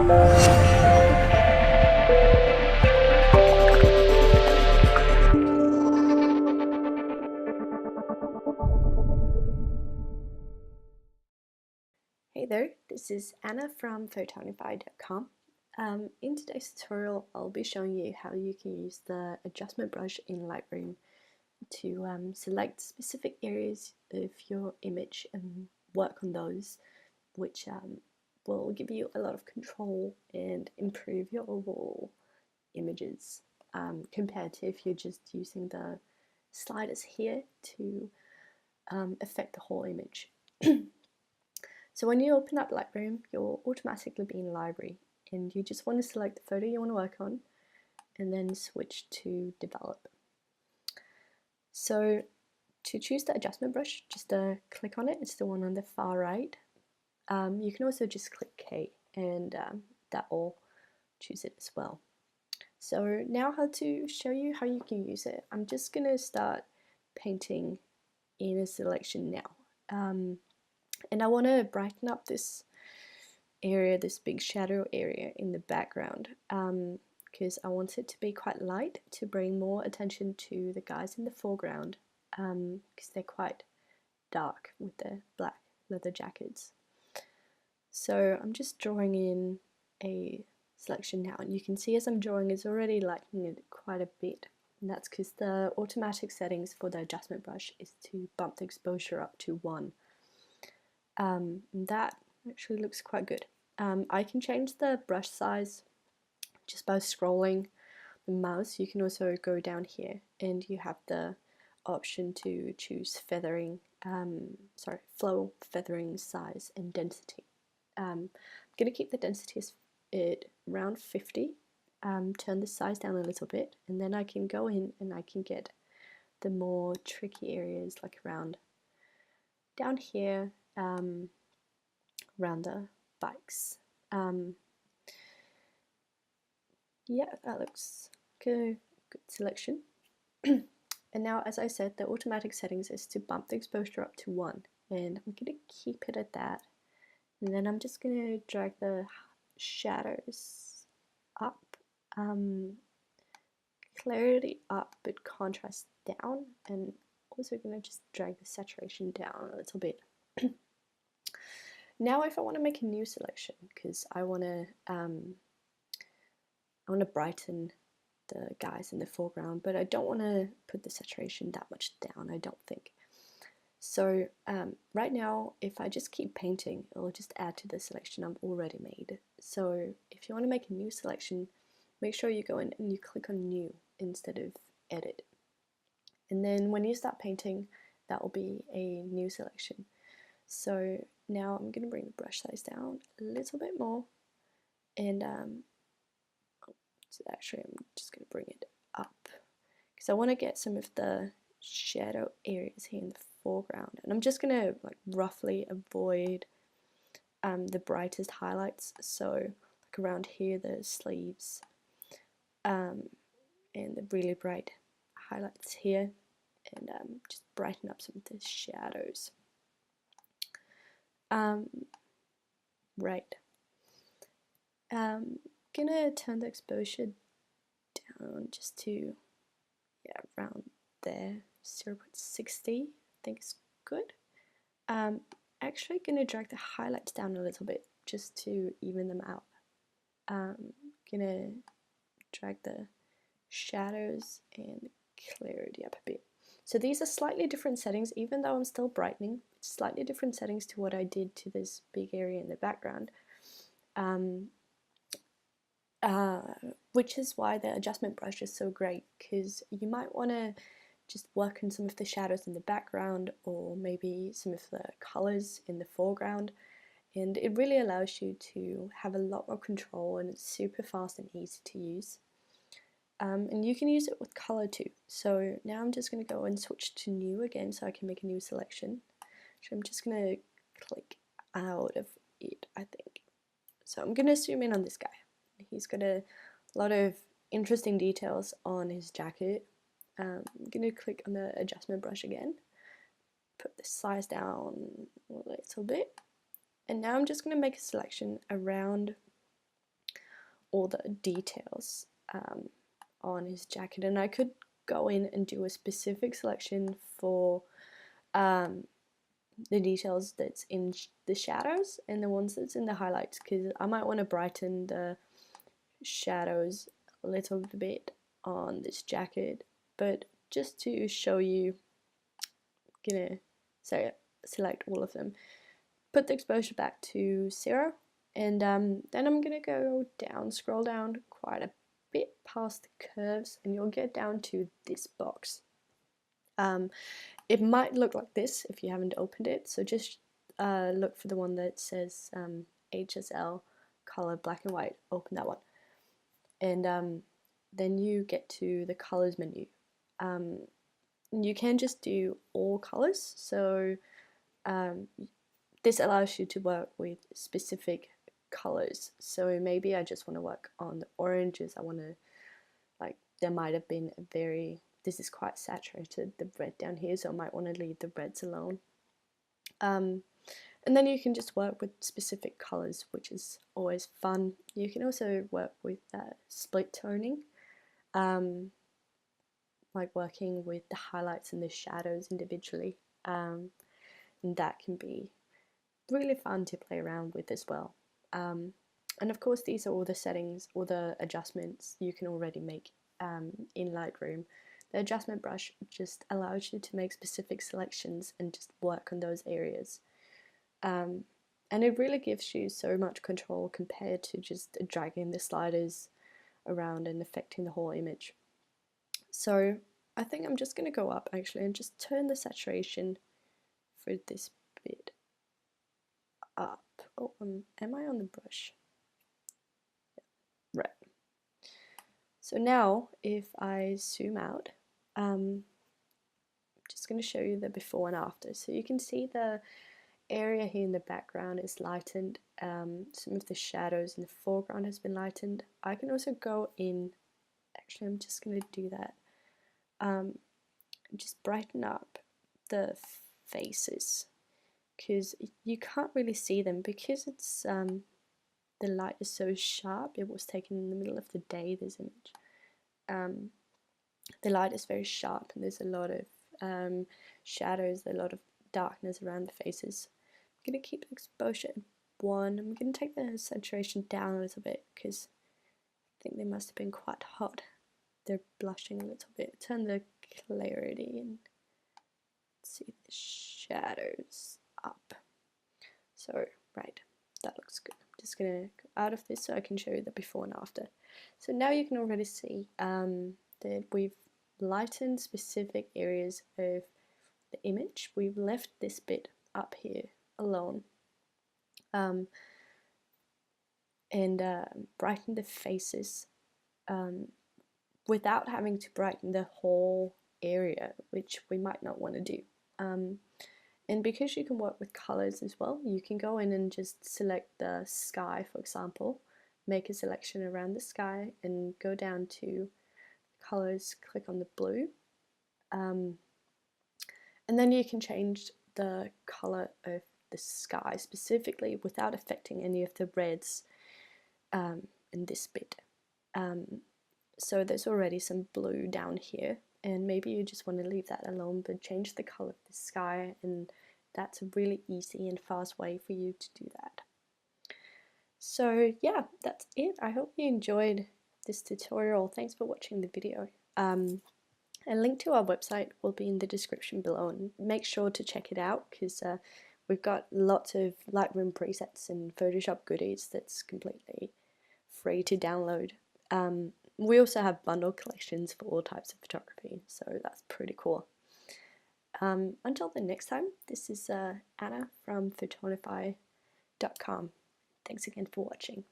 Hey there, this is Anna from Photonify.com. In today's tutorial, I'll be showing you how you can use the adjustment brush in Lightroom to select specific areas of your image and work on those, which will give you a lot of control and improve your overall images compared to if you're just using the sliders here to affect the whole image. So when you open up Lightroom, you'll automatically be in Library, and you just want to select the photo you want to work on and then switch to Develop. So to choose the adjustment brush, just click on it. It's the one on the far right. You can also just click K and that will choose it as well. So now how to show you how you can use it. I'm just going to start painting in a selection now. And I want to brighten up this area, this big shadow area in the background, because I want it to be quite light to bring more attention to the guys in the foreground, because they're quite dark with their black leather jackets. So I'm just drawing in a selection now, and you can see as I'm drawing it's already lightening it quite a bit, and that's because the automatic settings for the adjustment brush is to bump the exposure up to 1. That actually looks quite good. I can change the brush size just by scrolling the mouse. You can also go down here and you have the option to choose feathering, flow, feathering, size and density. I'm going to keep the density at around 50, turn the size down a little bit, and then I can go in and I can get the more tricky areas like around down here, around the bikes. Yeah, that looks good selection. And now, as I said, the automatic settings is to bump the exposure up to 1, and I'm going to keep it at that. And then I'm just going to drag the shadows up, clarity up but contrast down, and also going to just drag the saturation down a little bit. Now if I want to make a new selection, because I want to brighten the guys in the foreground, but I don't want to put the saturation that much down, I don't think. So right now, if I just keep painting, it'll just add to the selection I've already made. So if you want to make a new selection, make sure you go in and you click on New instead of Edit. And then when you start painting, that will be a new selection. So now I'm going to bring the brush size down a little bit more, and so actually I'm just going to bring it up because I want to get some of the shadow areas here in the foreground, and I'm just going to like roughly avoid the brightest highlights, so like around here the sleeves and the really bright highlights here, and just brighten up some of the shadows. Right. Gonna turn the exposure down just to around there, 0.60. I think is good. Actually gonna drag the highlights down a little bit just to even them out. Gonna drag the shadows and clarity up a bit. So these are slightly different settings, even though I'm still brightening. It's slightly different settings to what I did to this big area in the background, which is why the adjustment brush is so great, because you might want to just work on some of the shadows in the background or maybe some of the colors in the foreground, and it really allows you to have a lot more control, and it's super fast and easy to use. And you can use it with color too. So now I'm just going to go and switch to New again so I can make a new selection. So I'm just going to click out of it, I think. So I'm going to zoom in on this guy. He's got a lot of interesting details on his jacket. I'm going to click on the adjustment brush again, put the size down a little bit, and now I'm just going to make a selection around all the details on his jacket, and I could go in and do a specific selection for the details that's in the shadows and the ones that's in the highlights, because I might want to brighten the shadows a little bit on this jacket. But just to show you, I'm gonna select all of them, put the exposure back to 0, and then I'm gonna go down, scroll down quite a bit past the curves, and you'll get down to this box. It might look like this if you haven't opened it, so just look for the one that says HSL color black and white. Open that one, and then you get to the colors menu. You can just do all colors, so this allows you to work with specific colors. So maybe I just want to work on the oranges. I want to, like, there might have been a very, this is quite saturated, the red down here, so I might want to leave the reds alone. And then you can just work with specific colors, which is always fun. You can also work with split toning, like working with the highlights and the shadows individually, and that can be really fun to play around with as well. And of course, these are all the settings, all the adjustments you can already make in Lightroom. The adjustment brush just allows you to make specific selections and just work on those areas. And it really gives you so much control compared to just dragging the sliders around and affecting the whole image. So I think I'm just going to go up actually and just turn the saturation for this bit up. Oh, am I on the brush? Right. So now if I zoom out, I'm just going to show you the before and after. So you can see the area here in the background is lightened. Some of the shadows in the foreground has been lightened. I can also go in, actually I'm just going to do that, just brighten up the faces, because you can't really see them because it's the light is so sharp. It was taken in the middle of the day, this image. The light is very sharp and there's a lot of shadows, a lot of darkness around the faces. I'm going to keep the exposure at 1. I'm going to take the saturation down a little bit because I think they must have been quite hot. They're blushing a little bit. Turn the clarity and see the shadows up. So, right, that looks good. I'm just going to go out of this so I can show you the before and after. So now you can already see that we've lightened specific areas of the image. We've left this bit up here alone, and brightened the faces without having to brighten the whole area, which we might not want to do. And because you can work with colors as well, you can go in and just select the sky, for example, make a selection around the sky and go down to colors, click on the blue, and then you can change the color of the sky specifically without affecting any of the reds in this bit. So there's already some blue down here, and maybe you just want to leave that alone but change the color of the sky, and that's a really easy and fast way for you to do that. So yeah, that's it. I hope you enjoyed this tutorial. Thanks for watching the video. A link to our website will be in the description below, and make sure to check it out because we've got lots of Lightroom presets and Photoshop goodies that's completely free to download. We also have bundle collections for all types of photography, so that's pretty cool. Until the next time, this is Anna from Photonify.com. Thanks again for watching.